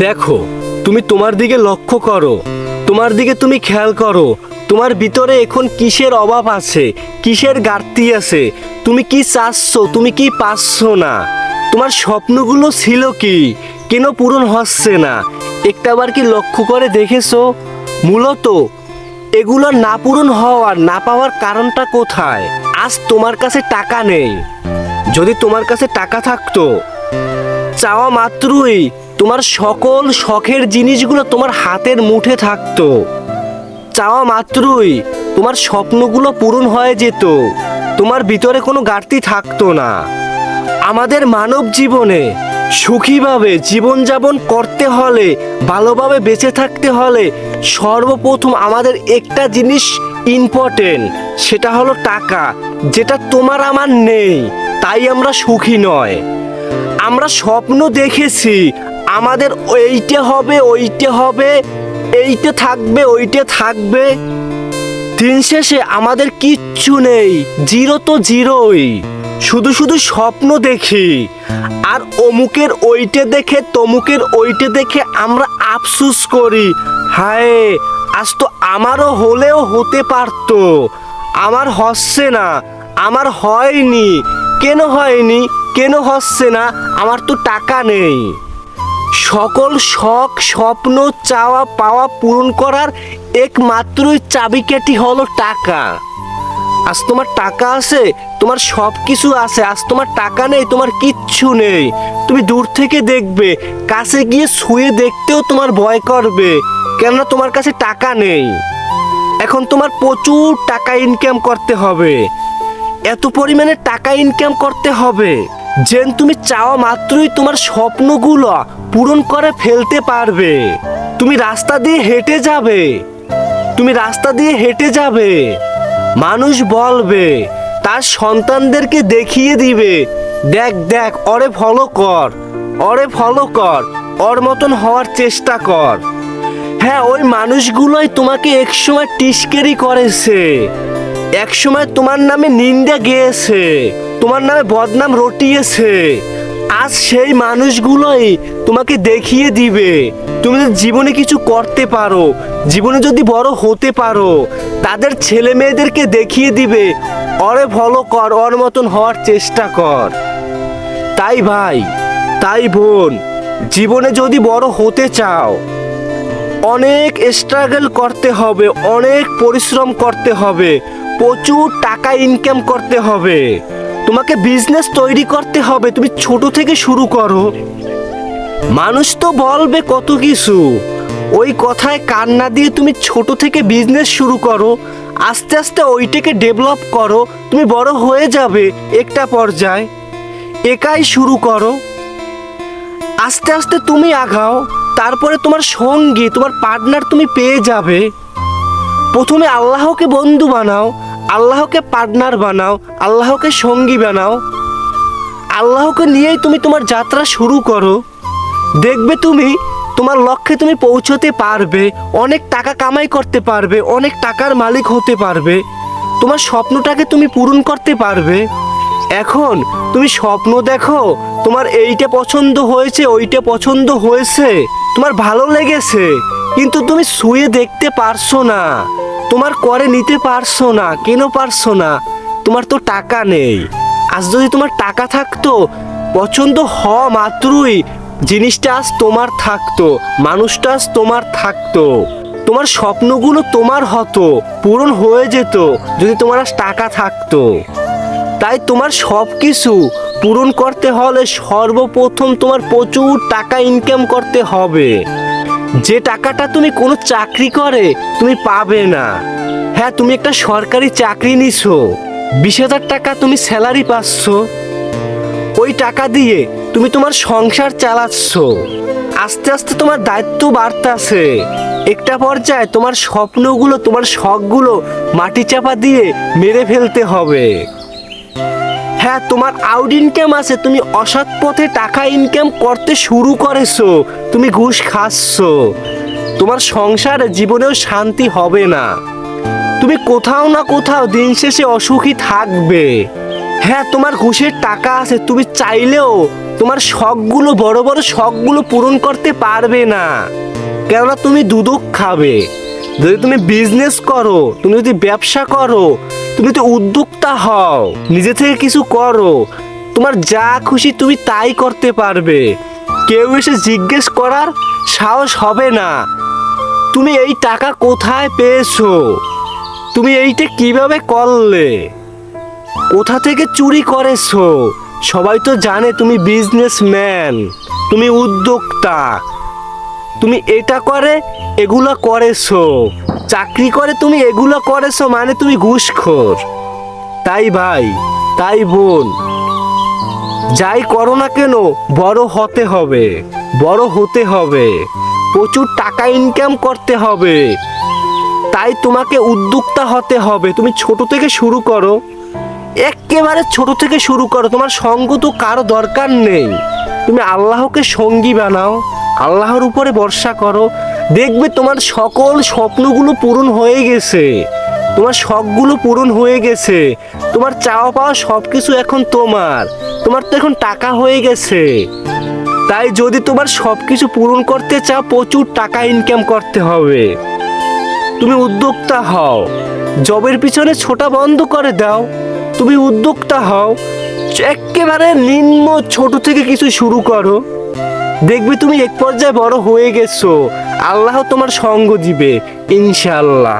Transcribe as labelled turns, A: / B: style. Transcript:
A: দেখো, তুমি তোমার দিকে লক্ষ্য করো, তোমার দিকে তুমি খেয়াল করো। তোমার ভিতরে এখন কিসের অভাব আছে, কিসের ঘাটতি আছে, তুমি কি চাচ্ছ, তুমি কি পাচ্ছ না, তোমার স্বপ্নগুলো ছিল কি, কেন পূরণ হচ্ছে না, একটাবার কি লক্ষ্য করে দেখেছো? মূলত এগুলো না পূরণ হওয়ার, না পাওয়ার কারণটা কোথায়? আজ তোমার কাছে টাকা নেই। যদি তোমার কাছে টাকা থাকতো, চাওয়া মাত্রই তোমার সকল শখের জিনিসগুলো তোমার হাতের মুঠে থাকতো। চাওয়া মাত্রই তোমার স্বপ্নগুলো পূরণ হয়ে যেত, তোমার ভিতরে কোনো ঘাটতি থাকতো না। আমাদের মানব জীবনে সুখীভাবে জীবনযাপন করতে হলে, ভালোভাবে বেঁচে থাকতে হলে সর্বপ্রথম আমাদের একটা জিনিস ইম্পর্টেন্ট, সেটা হলো টাকা, যেটা তোমার আমার নেই। তাই আমরা সুখী নয়। আমরা স্বপ্ন দেখেছি আমাদের এইটা হবে, ওইটা হবে, এইটা থাকবে, ওইটা থাকবে। দিন শেষে আমাদের কিচ্ছু নেই, জিরো তো জিরোই। শুধু শুধু স্বপ্ন দেখি, আর অমুকের ওইটা দেখে, তমুকের ওইটা দেখে আমরা আফসোস করি, হায় আজ তো আমারও হলেও হতে পারতো, আমার হচ্ছে না, আমার হয়নি। কেন হয়নি, কেন হচ্ছে না? আমার তো টাকা নেই। সকল শখ, স্বপ্ন, চাওয়া পাওয়া পূরণ করার একমাত্রই চাবিকাঠি হলো টাকা। আজ তোমার টাকা আছে, তোমার সব কিছু আছে। আজ তোমার টাকা নেই, তোমার কিচ্ছু নেই। তুমি দূর থেকে দেখবে, কাছে গিয়ে ছুঁয়ে দেখতেও তোমার ভয় করবে, কেননা তোমার কাছে টাকা নেই। এখন তোমার প্রচুর টাকা ইনকাম করতে হবে, এত পরিমাণে টাকা ইনকাম করতে হবে যেন তুমি চাওয়া মাত্রই তোমার স্বপ্নগুলো পূরণ করে ফেলতে পারবে। তুমি রাস্তা দিয়ে হেঁটে যাবে, তুমি রাস্তা দিয়ে হেঁটে যাবে, মানুষ বলবে, তার সন্তানদেরকে দেখিয়ে দিবে, দেখ দেখ ওরে ফলো কর, ওরে ফলো কর, ওর মতন হওয়ার চেষ্টা কর। হ্যাঁ, ওই মানুষগুলোই তোমাকে একসময় টিস্কেরি করেছে, একসময় তোমার নামে নিন্দা গেয়েছে, তোমার নামে বদনাম রটিয়েছে। আজ সেই মানুষগুলোই তোমাকে দেখিয়ে দিবে তুমি যদি জীবনে কিছু করতে পারো, জীবনে যদি বড় হতে পারো, তাদের ছেলে মেয়েদেরকে দেখিয়ে দিবে, ওরে ফলো কর, ওর মতন হওয়ার চেষ্টা কর। তাই ভাই, তাই বোন, জীবনে যদি বড় হতে চাও, অনেক স্ট্রাগল করতে হবে, অনেক পরিশ্রম করতে হবে, প্রচুর টাকা ইনকাম করতে হবে, তোমাকে বিজনেস তৈরি করতে হবে। তুমি ছোট থেকে শুরু করো। মানুষ তো বলবে কত কিছু, ওই কথায় কান না দিয়ে তুমি ছোট থেকে বিজনেস শুরু করো, আস্তে আস্তে ওইটাকে ডেভেলপ করো, তুমি বড় হয়ে যাবে একটা পর্যায়ে। একাই শুরু করো, আস্তে আস্তে তুমি আগাও, তারপরে তোমার সঙ্গী, তোমার পার্টনার তুমি পেয়ে যাবে। প্রথমে আল্লাহকে বন্ধু বানাও, আল্লাহকে পার্টনার বানাও, আল্লাহকে সঙ্গী বানাও, আল্লাহকে নিয়েই তুমি তোমার যাত্রা শুরু করো। দেখবে তুমি তোমার লক্ষ্যে তুমি পৌঁছতে পারবে, অনেক টাকা কামাই করতে পারবে, অনেক টাকার মালিক হতে পারবে, তোমার স্বপ্নটাকে তুমি পূরণ করতে পারবে। এখন তুমি স্বপ্ন দেখো, তোমার এইটা পছন্দ হয়েছে, ওইটা পছন্দ হয়েছে, তোমার ভালো লেগেছে, কিন্তু তুমি ছুঁয়ে দেখতে পারছো না, তোমার করে নিতে পারছো না। কেন পারছো না? তোমার তো টাকা নেই। আজ যদি তোমার টাকা থাকতো, পছন্দ হওয়া মাত্রই জিনিসটা আজ তোমার থাকতো, মানুষটা আজ তোমার থাকতো, তোমার স্বপ্নগুলো তোমার হতো, পূরণ হয়ে যেত যদি তোমার আজ টাকা থাকতো। তাই তোমার সব কিছু পূরণ করতে হলে সর্বপ্রথম তোমার প্রচুর টাকা ইনকাম করতে হবে, যে টাকাটা তুমি কোনো চাকরি করে তুমি পাবে না। হ্যাঁ, তুমি একটা সরকারি চাকরি নিছো, 20,000 টাকা তুমি স্যালারি পাচ্ছ, ওই টাকা দিয়ে তুমি তোমার সংসার চালাচ্ছ। আস্তে আস্তে তোমার দায়িত্ব বাড়তাছে, একটা পর্যায়ে তোমার স্বপ্নগুলো, তোমার শখগুলো মাটি চাপা দিয়ে মেরে ফেলতে হবে। হ্যাঁ, তোমার আউট ইনকাম আছে, তুমি অসৎ পথে টাকা ইনকাম করতে শুরু করেছো, তুমি ঘুষ খাচ্ছো, তোমার সংসারে জীবনেও শান্তি হবে না, তুমি কোথাও না কোথাও দিন শেষে অসুখী থাকবে। হ্যাঁ, তোমার ঘুষের টাকা আছে, তুমি চাইলেও তোমার শখগুলো, বড় বড় শখগুলো পূরণ করতে পারবে না, কেননা তুমি দুদক খাবে। যদি তুমি বিজনেস করো, তুমি যদি ব্যবসা করো, তুমি তো উদ্যোক্তা হও, নিজে থেকে কিছু করো, তোমার যা খুশি তুমি তাই করতে পারবে। কেউ এসে জিজ্ঞেস করার সাহস হবে না তুমি এই টাকা কোথায় পেয়েছো, তুমি এইটা কিভাবে করলে, কোথা থেকে চুরি করেছো। সবাই তো জানে তুমি বিজনেসম্যান, তুমি উদ্যোক্তা, তুমি এটা করে এগুলো করেছো, চাকরি করে তুমি এগুলো করেছো, মানে তুমি ঘুষখোর। তাই ভাই, তাই বোন, যাই করো না কেন বড় হতে হবে, বড় হতে হবে, প্রচুর টাকা ইনকাম করতে হবে। তাই তোমাকে উদ্যোক্তা হতে হবে। তুমি ছোট থেকে শুরু করো, একেবারে ছোট থেকে শুরু করো। তোমার সঙ্গ তো কারো দরকার নেই, তুমি আল্লাহকে সঙ্গী বানাও, আল্লাহর উপরে ভরসা করো, দেখবে তোমার সকল স্বপ্নগুলো পূরণ হয়ে গেছে, তোমার শখগুলো পূরণ হয়ে গেছে, তোমার চাওয়া পাওয়া সব কিছু এখন তোমার, তোমার তো এখন টাকা হয়ে গেছে। তাই যদি তোমার সব কিছু পূরণ করতে চাও, প্রচুর টাকা ইনকাম করতে হবে। তুমি উদ্যোক্তা হও, জবের পিছনে ছোটা বন্ধ করে দাও, তুমি উদ্যোক্তা হও, একেবারে নিম্ন ছোট থেকে কিছু শুরু করো, দেখবে তুমি এক পর্যায়ে বড় হয়ে গেছো, আল্লাহ তোমার সঙ্গ দিবে ইনশাআল্লাহ।